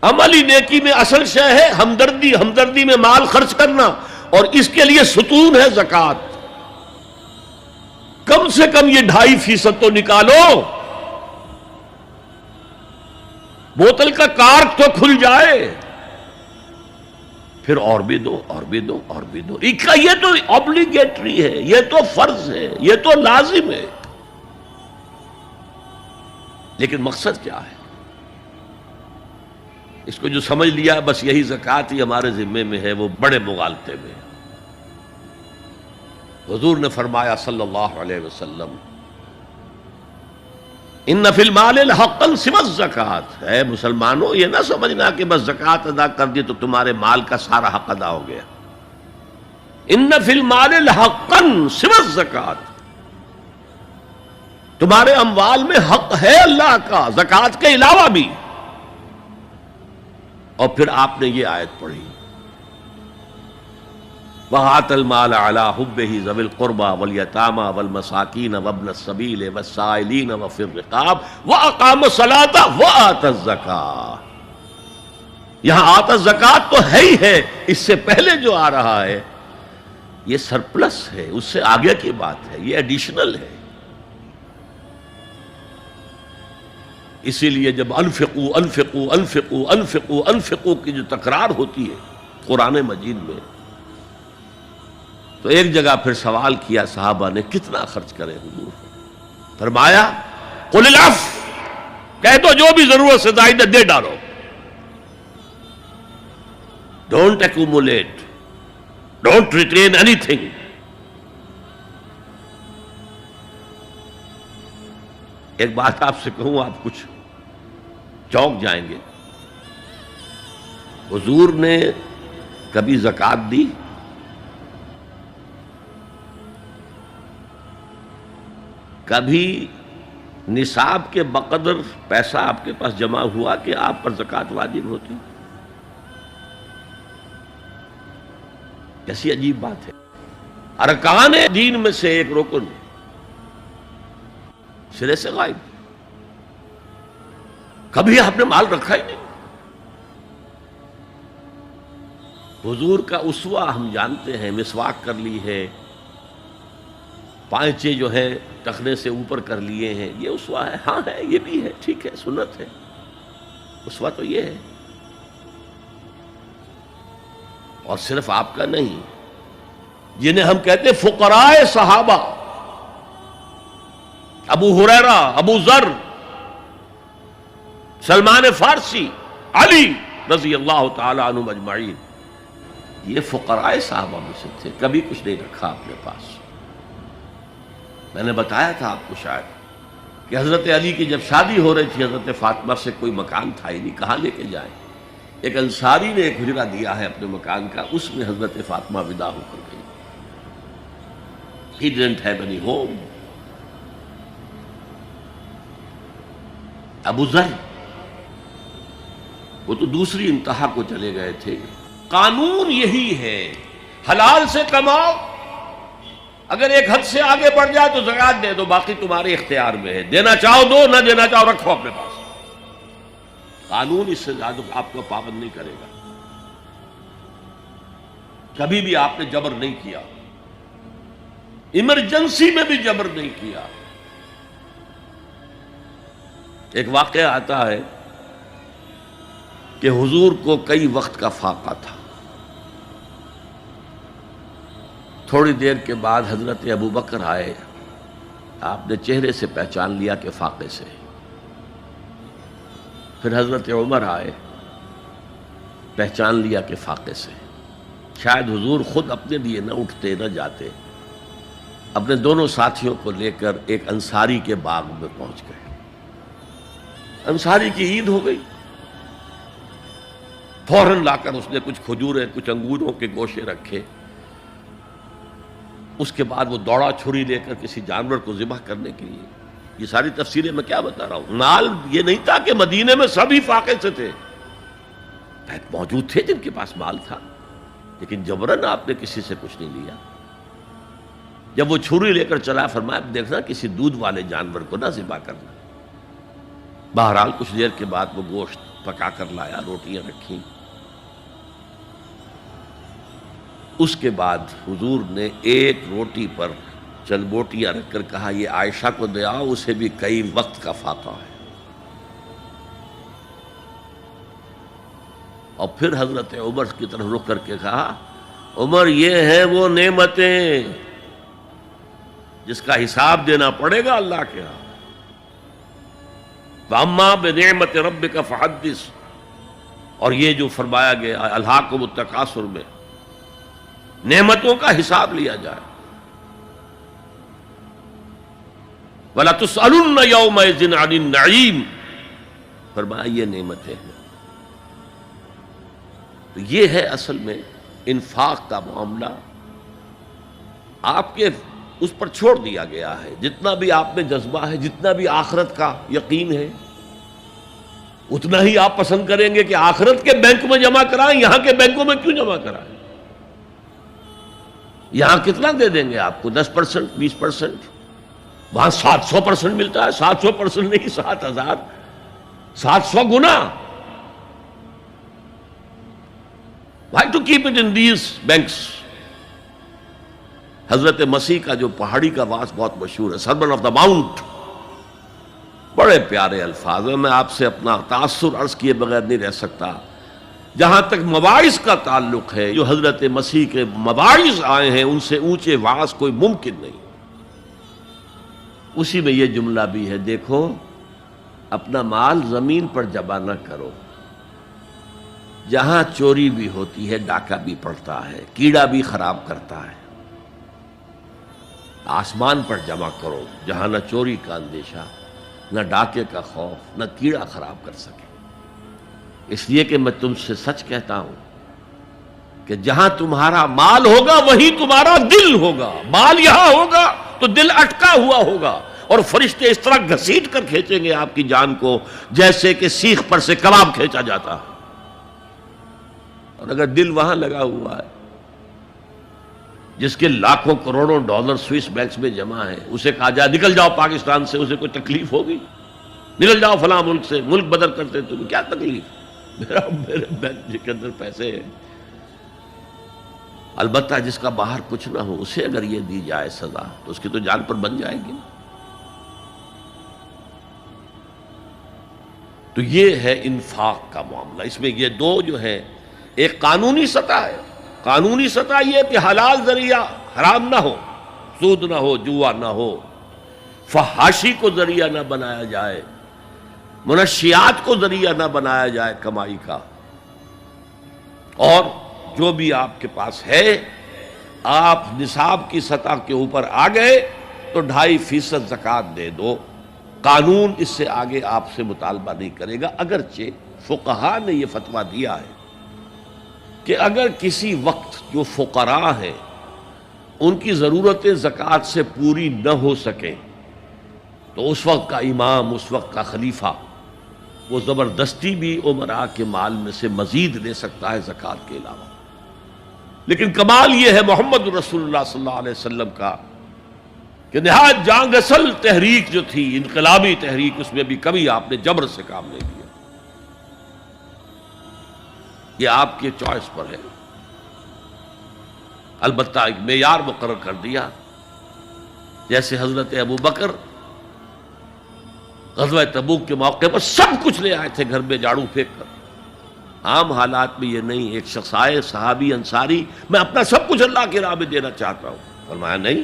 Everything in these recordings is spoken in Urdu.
عملی نیکی میں اصل شے ہے ہمدردی، ہمدردی میں مال خرچ کرنا، اور اس کے لیے ستون ہے زکوٰۃ۔ کم سے کم یہ 2.5% تو نکالو، بوتل کا کارک تو کھل جائے، پھر اور بھی دو، اور بھی دو، اور بھی دو۔ یہ تو obligatory ہے، یہ تو فرض ہے، یہ تو لازم ہے۔ لیکن مقصد کیا ہے؟ اس کو جو سمجھ لیا بس یہی زکوٰۃ ہی ہمارے ذمے میں ہے، وہ بڑے مغالطے میں۔ حضور نے فرمایا صلی اللہ علیہ وسلم، ان فی المال حقا سوى الزکوٰۃ، اے مسلمانوں یہ نہ سمجھنا کہ بس زکوٰۃ ادا کر دی تو تمہارے مال کا سارا حق ادا ہو گیا۔ ان فی المال حقا سوى الزکوٰۃ، تمہارے اموال میں حق ہے اللہ کا زکوٰۃ کے علاوہ بھی۔ اور پھر آپ نے یہ آیت پڑھی، وَآتَى الْمَالَ عَلَىٰ حُبِّهِ ذَوِي الْقُرْبَىٰ وَالْيَتَامَىٰ وَالْمَسَاكِينَ وَابْنَ السَّبِيلِ وَالسَّائِلِينَ وَفِي الرِّقَابِ وَأَقَامَ الصَّلَاةَ وَآتَى الزَّكَاةَ۔ یہاں آتا الزکوٰۃ تو ہے ہی ہے، اس سے پہلے جو آ رہا ہے یہ سرپلس ہے، اس سے آگے کی بات ہے، یہ ایڈیشنل ہے۔ اسی لیے جب انفقوا انفقوا انفقوا انفقوا انفقوا کی جو تکرار ہوتی ہے قرآن مجید میں، تو ایک جگہ پھر سوال کیا صحابہ نے، کتنا خرچ کرے حضور؟ فرمایا قل العفو، کہہ دو جو بھی ضرورت سے زائد ہے دے ڈالو، don't accumulate, don't retain any thing. ایک بات آپ سے کہوں، آپ کچھ چونک جائیں گے، حضور نے کبھی زکوٰۃ دی؟ کبھی نصاب کے بقدر پیسہ آپ کے پاس جمع ہوا کہ آپ پر زکوٰۃ واجب ہوتی؟ کیسی عجیب بات ہے۔ ارکان دین میں سے ایک رکن سرے سے غائب، کبھی آپ نے مال رکھا ہی نہیں۔ حضور کا اسوہ ہم جانتے ہیں، مسواک کر لی ہے، پائچے جو ہیں ٹخنے سے اوپر کر لیے ہیں، یہ اسوہ ہے؟ ہاں ہے، یہ بھی ہے، ٹھیک ہے، سنت ہے، اسوہ تو یہ ہے۔ اور صرف آپ کا نہیں، جنہیں ہم کہتے ہیں فقراء صحابہ، ابو ہریرہ، ابو ذر، سلمان فارسی، علی رضی اللہ تعالی عنہم اجمعین، یہ فقراء صحابہ میں سے تھے، کبھی کچھ نہیں رکھا اپنے پاس۔ میں نے بتایا تھا آپ کو شاید کہ حضرت علی کی جب شادی ہو رہی تھی حضرت فاطمہ سے، کوئی مکان تھا ہی نہیں، کہاں لے کے جائیں؟ ایک انصاری نے ایک حجرہ دیا ہے اپنے مکان کا، اس میں حضرت فاطمہ ودا ہو کر گئی۔ He didn't have any home۔ ابو ذر وہ تو دوسری انتہا کو چلے گئے تھے۔ قانون یہی ہے، حلال سے کماؤ، اگر ایک حد سے آگے بڑھ جائے تو زکوٰۃ دے دو، باقی تمہارے اختیار میں ہے، دینا چاہو دو، نہ دینا چاہو رکھو اپنے پاس۔ قانون اس سے زیادہ آپ کو پابند نہیں کرے گا۔ کبھی بھی آپ نے جبر نہیں کیا، ایمرجنسی میں بھی جبر نہیں کیا۔ ایک واقعہ آتا ہے کہ حضور کو کئی وقت کا فاقہ تھا، تھوڑی دیر کے بعد حضرت ابو بکر آئے، آپ نے چہرے سے پہچان لیا کہ فاقے سے۔ پھر حضرت عمر آئے، پہچان لیا کہ فاقے سے۔ شاید حضور خود اپنے لیے نہ اٹھتے نہ جاتے، اپنے دونوں ساتھیوں کو لے کر ایک انصاری کے باغ میں پہنچ گئے۔ انصاری کی عید ہو گئی، فوراً لا کر اس نے کچھ کھجوریں، کچھ انگوروں کے گوشے رکھے۔ اس کے بعد وہ دوڑا چھری لے کر کسی جانور کو ذبح کرنے کے لیے۔ یہ ساری تفسیریں میں کیا بتا رہا ہوں، مال یہ نہیں تھا کہ مدینے میں سبھی فاقے سے تھے، موجود تھے جن کے پاس مال تھا، لیکن جبراً آپ نے کسی سے کچھ نہیں لیا۔ جب وہ چھری لے کر چلا، فرمایا دیکھنا کسی دودھ والے جانور کو نہ ذبح کرنا۔ بہرحال کچھ دیر کے بعد وہ گوشت پکا کر لایا، روٹیاں رکھیں. اس کے بعد حضور نے ایک روٹی پر چند بوٹیاں رکھ کر کہا یہ عائشہ کو دے آؤ، اسے بھی کئی وقت کا فاقہ ہے. اور پھر حضرت عمر کی طرف رخ کر کے کہا عمر یہ ہیں وہ نعمتیں جس کا حساب دینا پڑے گا اللہ کے ہاں. وَأَمَّا بِنِعْمَةِ رَبِّكَ فَحَدِّثْ، اور یہ جو فرمایا گیا الہاکم التکاثر میں نعمتوں کا حساب لیا جائے. وَلَتُسْأَلُنَّ يَوْمَئِذٍ عَنِ النَّعِيمِ، فرمایا یہ نعمتیں ہیں. تو یہ ہے اصل میں انفاق کا معاملہ. آپ کے اس پر چھوڑ دیا گیا ہے. جتنا بھی آپ میں جذبہ ہے، جتنا بھی آخرت کا یقین ہے، اتنا ہی آپ پسند کریں گے کہ آخرت کے بینک میں جمع کرائیں، یہاں کے بینکوں میں کیوں جمع کرائیں. یہاں کتنا دے دیں گے آپ کو؟ 10%، 20%. وہاں 700% ملتا ہے. 700% نہیں، 7,000، 700 گنا. Why to keep it in these banks؟ حضرت مسیح کا جو پہاڑی کا واس بہت مشہور ہے، سرمن آف دا ماؤنٹ، بڑے پیارے الفاظ ہیں. میں آپ سے اپنا تاثر عرض کیے بغیر نہیں رہ سکتا. جہاں تک مواعظ کا تعلق ہے، جو حضرت مسیح کے مواعظ آئے ہیں ان سے اونچے واعظ کوئی ممکن نہیں. اسی میں یہ جملہ بھی ہے، دیکھو اپنا مال زمین پر جمع نہ کرو. جہاں چوری بھی ہوتی ہے ڈاکہ بھی پڑتا ہے، کیڑا بھی خراب کرتا ہے. آسمان پر جمع کرو جہاں نہ چوری کا اندیشہ، نہ ڈاکے کا خوف، نہ کیڑا خراب کر سکے. اس لیے کہ میں تم سے سچ کہتا ہوں کہ جہاں تمہارا مال ہوگا وہیں تمہارا دل ہوگا. مال یہاں ہوگا تو دل اٹکا ہوا ہوگا، اور فرشتے اس طرح گھسیٹ کر کھینچیں گے آپ کی جان کو جیسے کہ سیخ پر سے کباب کھینچا جاتا ہے. اور اگر دل وہاں لگا ہوا ہے جس کے لاکھوں کروڑوں ڈالر سوئس بینکس میں جمع ہیں، اسے کہا جائے نکل جاؤ پاکستان سے، اسے کوئی تکلیف ہوگی؟ نکل جاؤ فلاں ملک سے، ملک بدل کرتے تمہیں کیا تکلیف؟ میرے بینک کے اندر پیسے ہیں. البتہ جس کا باہر کچھ نہ ہو اسے اگر یہ دی جائے سزا تو اس کی تو جان پر بن جائے گی. تو یہ ہے انفاق کا معاملہ. اس میں یہ دو جو ہے، ایک قانونی سطح ہے. قانونی سطح یہ کہ حلال ذریعہ حرام نہ ہو، سود نہ ہو، جوا نہ ہو، فحاشی کو ذریعہ نہ بنایا جائے، منشیات کو ذریعہ نہ بنایا جائے کمائی کا. اور جو بھی آپ کے پاس ہے، آپ نصاب کی سطح کے اوپر آ گئے تو 2.5% زکوٰۃ دے دو. قانون اس سے آگے آپ سے مطالبہ نہیں کرے گا. اگرچہ فقہا نے یہ فتویٰ دیا ہے کہ اگر کسی وقت جو فقراء ہیں ان کی ضرورتیں زکوٰۃ سے پوری نہ ہو سکیں تو اس وقت کا امام، اس وقت کا خلیفہ، وہ زبردستی بھی امراء کے مال میں سے مزید لے سکتا ہے زکوٰۃ کے علاوہ. لیکن کمال یہ ہے محمد رسول اللہ صلی اللہ علیہ وسلم کا کہ نہایت جاں گسل تحریک جو تھی، انقلابی تحریک، اس میں بھی کبھی آپ نے جبر سے کام نہیں لیا. یہ آپ کے چوائس پر ہے. البتہ ایک معیار مقرر کر دیا، جیسے حضرت ابو بکر غزوہ تبوک کے موقع پر سب کچھ لے آئے تھے گھر میں جھاڑو پھینک کر. عام حالات میں یہ نہیں. ایک شخص آئے، صحابی انصاری، میں اپنا سب کچھ اللہ کی راہ میں دینا چاہتا ہوں. فرمایا نہیں،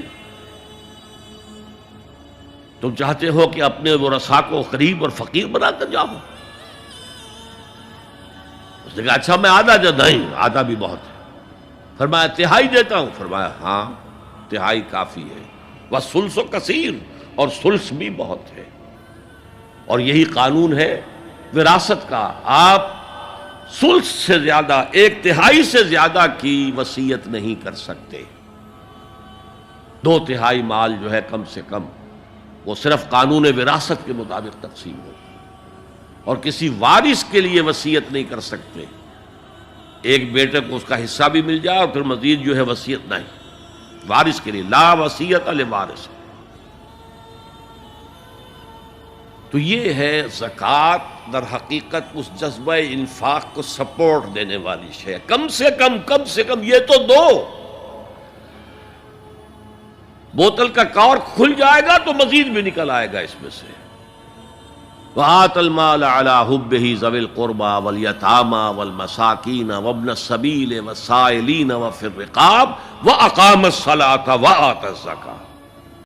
تم چاہتے ہو کہ اپنے ورثاء کو غریب اور فقیر بنا کر جاؤ؟ اس نے کہا اچھا میں آدھا دے. نہیں، آدھا بھی بہت ہے. فرمایا تہائی دیتا ہوں. فرمایا ہاں تہائی کافی ہے. وَالثُّلُثُ کثیر، اور ثلث بھی بہت ہے. اور یہی قانون ہے وراثت کا. آپ ثلث سے زیادہ، 1/3 سے زیادہ کی وصیت نہیں کر سکتے. 2/3 مال جو ہے کم سے کم وہ صرف قانون وراثت کے مطابق تقسیم ہو، اور کسی وارث کے لیے وصیت نہیں کر سکتے. ایک بیٹے کو اس کا حصہ بھی مل جائے اور پھر مزید جو ہے وصیت نہیں. وارث کے لیے لا وصیت لوارث. تو یہ ہے زکوٰۃ، در حقیقت اس جذبہ انفاق کو سپورٹ دینے والی شے. کم سے کم یہ تو دو. بوتل کا کارک کھل جائے گا تو مزید بھی نکل آئے گا اس میں سے. وَآتَ الْمَالَ عَلَىٰ حُبِّهِ ذَوِي الْقُرْبَىٰ وَالْيَتَامَىٰ وَالْمَسَاكِينَ وَابْنَ السَّبِيلِ وَالسَّائِلِينَ وَفِي الرِّقَابِ وَأَقَامَ الصَّلَاةَ وَآتَى الزَّكَاةَ.